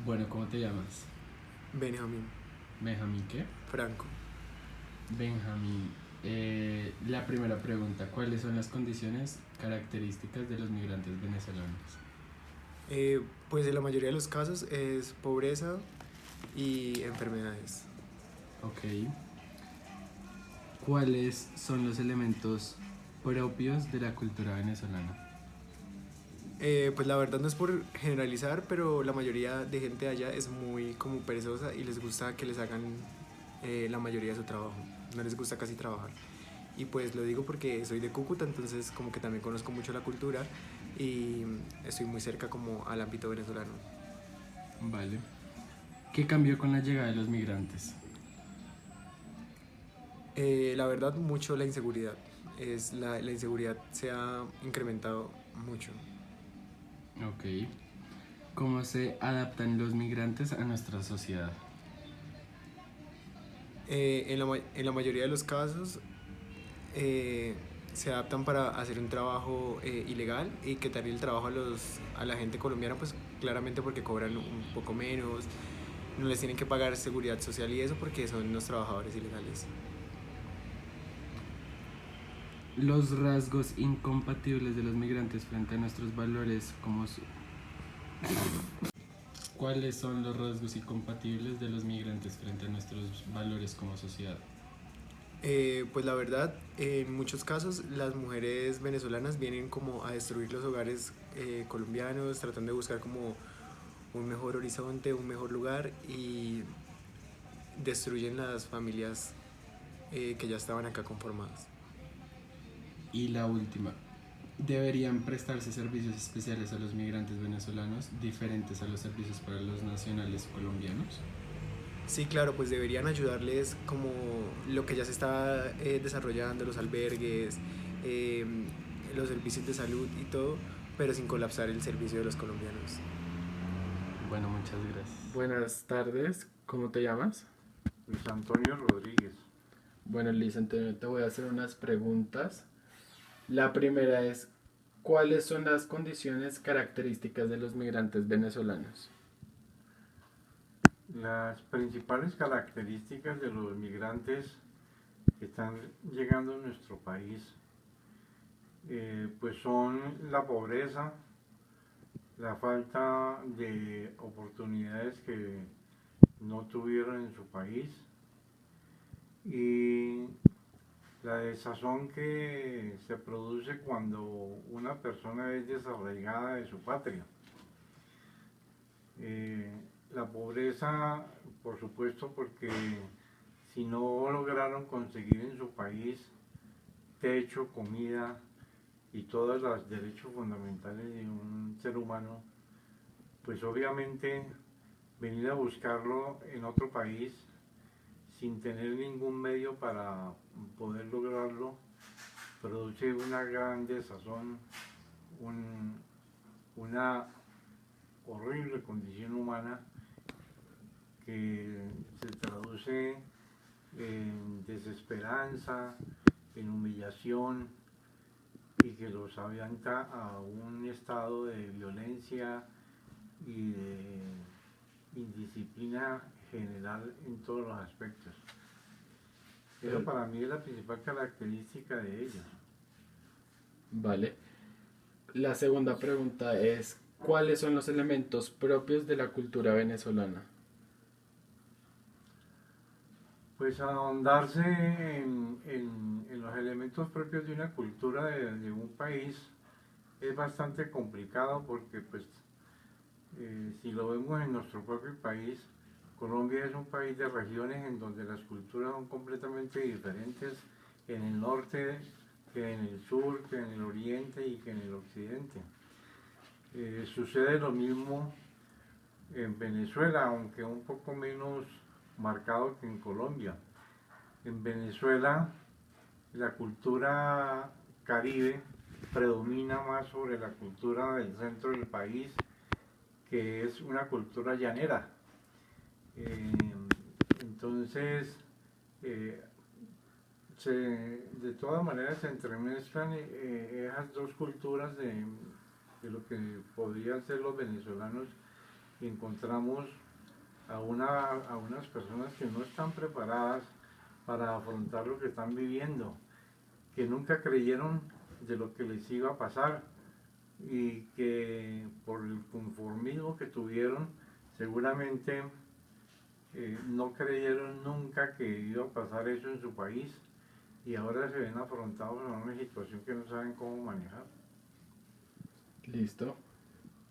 Bueno, ¿cómo te llamas? Benjamín Benjamín, ¿qué? Franco. Benjamín, la primera pregunta, ¿cuáles son las condiciones características de los migrantes venezolanos? Pues en la mayoría de los casos es pobreza y enfermedades. Ok. ¿Cuáles son los elementos propios de la cultura venezolana? Pues la verdad no es por generalizar, pero la mayoría de gente allá es muy como perezosa y les gusta que les hagan la mayoría de su trabajo. No les gusta casi trabajar. Y pues lo digo porque soy de Cúcuta, entonces como que también conozco mucho la cultura y estoy muy cerca como al ámbito venezolano. Vale. ¿Qué cambió con la llegada de los migrantes? La verdad mucho la inseguridad. La inseguridad se ha incrementado mucho. Ok. ¿Cómo se adaptan los migrantes a nuestra sociedad? En la mayoría de los casos eh, se adaptan para hacer un trabajo ilegal y quitarle el trabajo a la gente colombiana, pues claramente porque cobran un poco menos, no les tienen que pagar seguridad social y eso porque son unos trabajadores ilegales. Los rasgos incompatibles de los migrantes frente a nuestros valores como ¿Cuáles son los rasgos incompatibles de los migrantes frente a nuestros valores como sociedad? Pues la verdad, en muchos casos las mujeres venezolanas vienen como a destruir los hogares colombianos, tratando de buscar como un mejor horizonte, un mejor lugar y destruyen las familias que ya estaban acá conformadas. Y la última, ¿deberían prestarse servicios especiales a los migrantes venezolanos diferentes a los servicios para los nacionales colombianos? Sí, claro, pues deberían ayudarles como lo que ya se está desarrollando, los albergues, eh, los servicios de salud y todo, pero sin colapsar el servicio de los colombianos. Bueno, muchas gracias. Buenas tardes, ¿cómo te llamas? Luis Antonio Rodríguez. Bueno, Liz, entonces te voy a hacer unas preguntas. La primera es, ¿cuáles son las condiciones características de los migrantes venezolanos? Las principales características de los migrantes que están llegando a nuestro país pues son la pobreza, la falta de oportunidades que no tuvieron en su país y la desazón que se produce cuando una persona es desarraigada de su patria. Eh, la pobreza, por supuesto, porque si no lograron conseguir en su país techo, comida y todos los derechos fundamentales de un ser humano, pues obviamente venir a buscarlo en otro país sin tener ningún medio para poder lograrlo produce una gran desazón, un, una horrible condición humana que se traduce en desesperanza, en humillación y que los avienta a un estado de violencia y de indisciplina general en todos los aspectos. Eso para mí es la principal característica de ellos. Vale. La segunda pregunta es, ¿cuáles son los elementos propios de la cultura venezolana? Pues ahondarse en los elementos propios de una cultura de un país es bastante complicado porque pues si lo vemos en nuestro propio país, Colombia es un país de regiones en donde las culturas son completamente diferentes en el norte que en el sur, que en el oriente y que en el occidente. Sucede lo mismo en Venezuela, aunque un poco menos marcado que en Colombia. En Venezuela la cultura caribe predomina más sobre la cultura del centro del país, que es una cultura llanera. Eh, entonces, eh, de todas maneras se entremezclan esas dos culturas de lo que podrían ser los venezolanos y encontramos a unas personas que no están preparadas para afrontar lo que están viviendo, que nunca creyeron de lo que les iba a pasar y que por el conformismo que tuvieron seguramente no creyeron nunca que iba a pasar eso en su país y ahora se ven afrontados a una situación que no saben cómo manejar. Listo.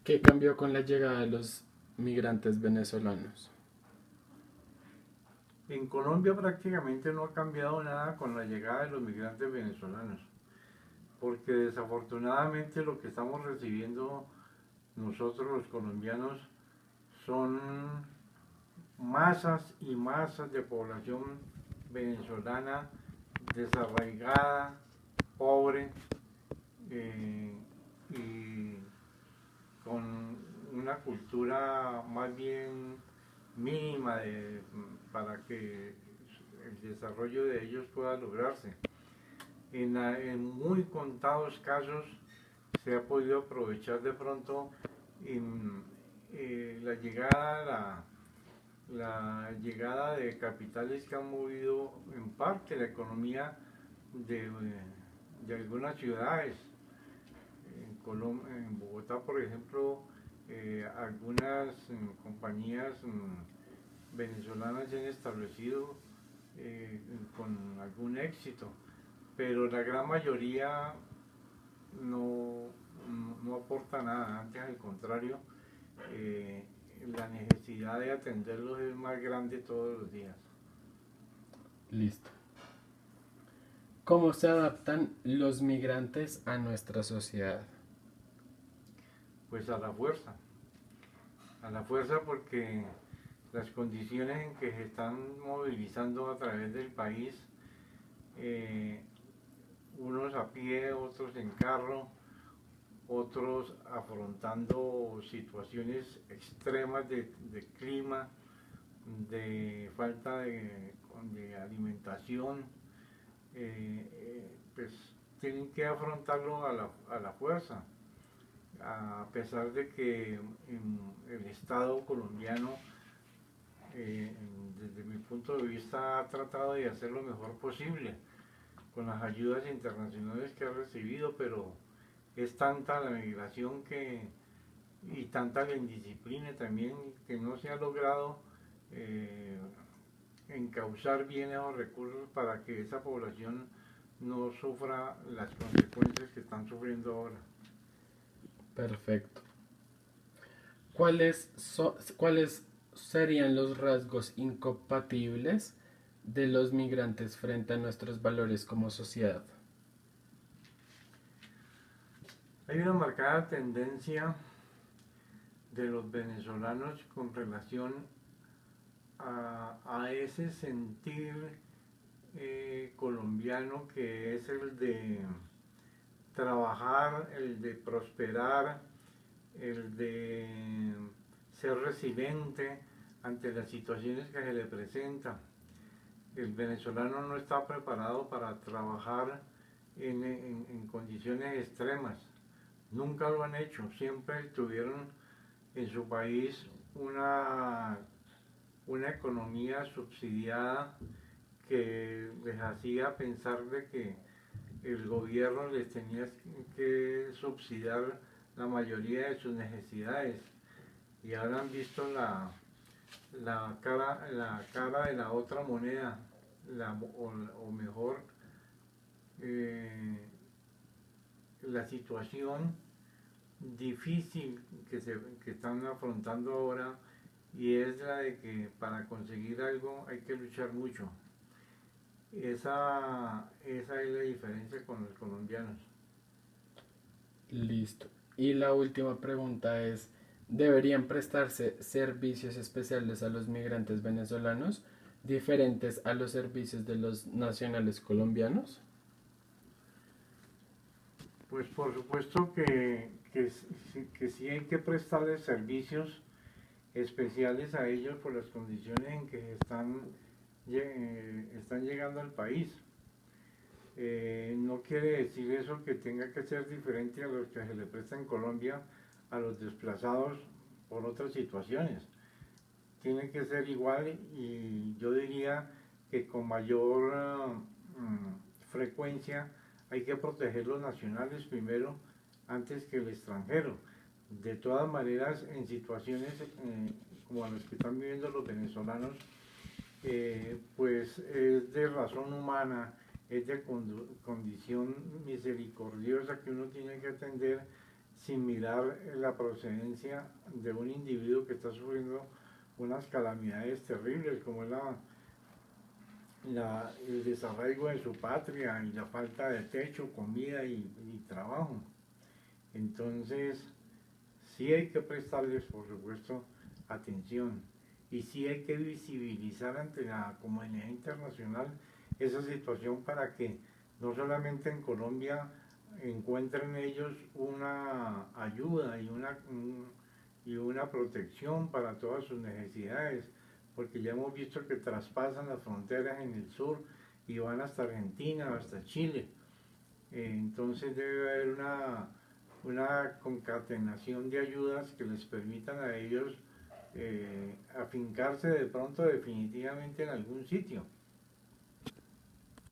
¿Qué cambió con la llegada de los migrantes venezolanos? En Colombia prácticamente no ha cambiado nada con la llegada de los migrantes venezolanos, porque desafortunadamente lo que estamos recibiendo nosotros los colombianos son masas y masas de población venezolana desarraigada, pobre y con una cultura más bien mínima para que el desarrollo de ellos pueda lograrse. En muy contados casos se ha podido aprovechar de pronto la llegada de capitales que han movido en parte la economía de algunas ciudades. En Bogotá, por ejemplo, algunas compañías venezolanas se han establecido con algún éxito, pero la gran mayoría no aporta nada, antes al contrario, la necesidad de atenderlos es más grande todos los días. Listo. ¿Cómo se adaptan los migrantes a nuestra sociedad? Pues a la fuerza porque las condiciones en que se están movilizando a través del país, unos a pie, otros en carro, otros afrontando situaciones extremas de clima, de falta de alimentación, pues tienen que afrontarlo a la fuerza, a pesar de que el Estado colombiano, desde mi punto de vista, ha tratado de hacer lo mejor posible con las ayudas internacionales que ha recibido, pero es tanta la migración y tanta la indisciplina también que no se ha logrado encauzar bien esos recursos para que esa población no sufra las consecuencias que están sufriendo ahora. Perfecto. ¿Cuáles serían los rasgos incompatibles de los migrantes frente a nuestros valores como sociedad? Hay una marcada tendencia de los venezolanos con relación a ese sentir colombiano que es el de trabajar, el de prosperar, el de ser resiliente ante las situaciones que se le presentan. El venezolano no está preparado para trabajar en condiciones extremas. Nunca lo han hecho, siempre tuvieron en su país una economía subsidiada que les hacía pensar de que el gobierno les tenía que subsidiar la mayoría de sus necesidades y ahora han visto la cara de la otra moneda, o mejor la situación difícil que están afrontando ahora, y es la de que para conseguir algo hay que luchar mucho. Esa es la diferencia con los colombianos. Listo. Y la última pregunta es, ¿deberían prestarse servicios especiales a los migrantes venezolanos diferentes a los servicios de los nacionales colombianos? Pues por supuesto que sí hay que prestarles servicios especiales a ellos por las condiciones en que están llegando al país. No quiere decir eso que tenga que ser diferente a los que se le presta en Colombia a los desplazados por otras situaciones. Tiene que ser igual y yo diría que con mayor frecuencia hay que proteger los nacionales primero antes que el extranjero. De todas maneras, en situaciones como las que están viviendo los venezolanos, pues es de razón humana, es de condición misericordiosa que uno tiene que atender sin mirar la procedencia de un individuo que está sufriendo unas calamidades terribles como es el desarraigo de su patria y la falta de techo, comida y trabajo. Entonces, sí hay que prestarles, por supuesto, atención y sí hay que visibilizar ante la comunidad internacional esa situación para que no solamente en Colombia encuentren ellos una ayuda y una protección para todas sus necesidades, porque ya hemos visto que traspasan las fronteras en el sur y van hasta Argentina, hasta Chile. Entonces debe haber una concatenación de ayudas que les permitan a ellos afincarse de pronto definitivamente en algún sitio.